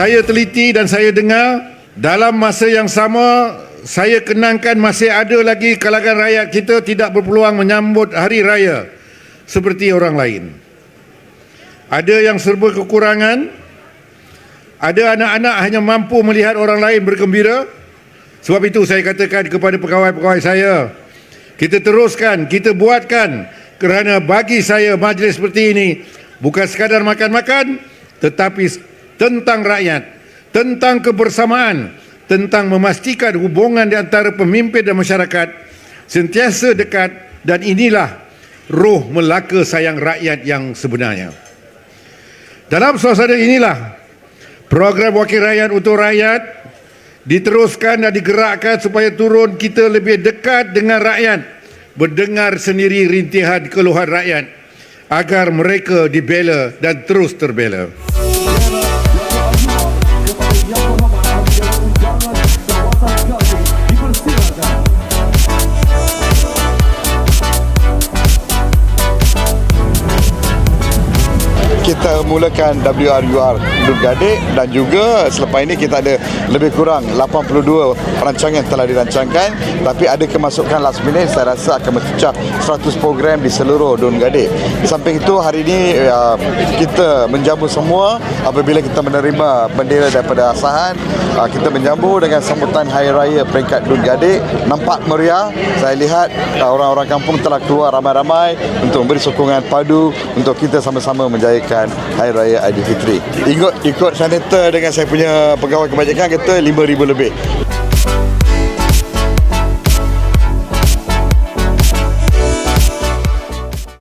Saya teliti dan saya dengar dalam masa yang sama saya kenangkan masih ada lagi kalangan rakyat kita tidak berpeluang menyambut hari raya seperti orang lain. Ada yang serba kekurangan, ada anak-anak hanya mampu melihat orang lain bergembira. Sebab itu saya katakan kepada pegawai-pegawai saya, kita teruskan, kita buatkan, kerana bagi saya majlis seperti ini bukan sekadar makan-makan, tetapi tentang rakyat, tentang kebersamaan, tentang memastikan hubungan di antara pemimpin dan masyarakat sentiasa dekat, dan inilah roh melaka sayang rakyat yang sebenarnya. Dalam suasana inilah program Wakil Rakyat untuk Rakyat diteruskan dan digerakkan supaya turun kita lebih dekat dengan rakyat, mendengar sendiri rintihan keluhan rakyat agar mereka dibela dan terus terbela. Kita mulakan WRUR Dun Gadik dan juga selepas ini kita ada lebih kurang 82 perancangan telah dirancangkan, tapi ada kemasukan last minute saya rasa akan mencecah 100 program di seluruh Dun Gadik. Di samping itu hari ini kita menjamu semua apabila kita menerima bendera daripada Asahan. Kita menjamu dengan sambutan Hari Raya peringkat Dun Gadik, nampak meriah. Saya lihat orang-orang kampung telah keluar ramai-ramai untuk memberi sokongan padu untuk kita sama-sama menjayakan Hari Raya Aidilfitri. Ikut senator dengan saya punya pegawai kebajikan kita 5,000 lebih.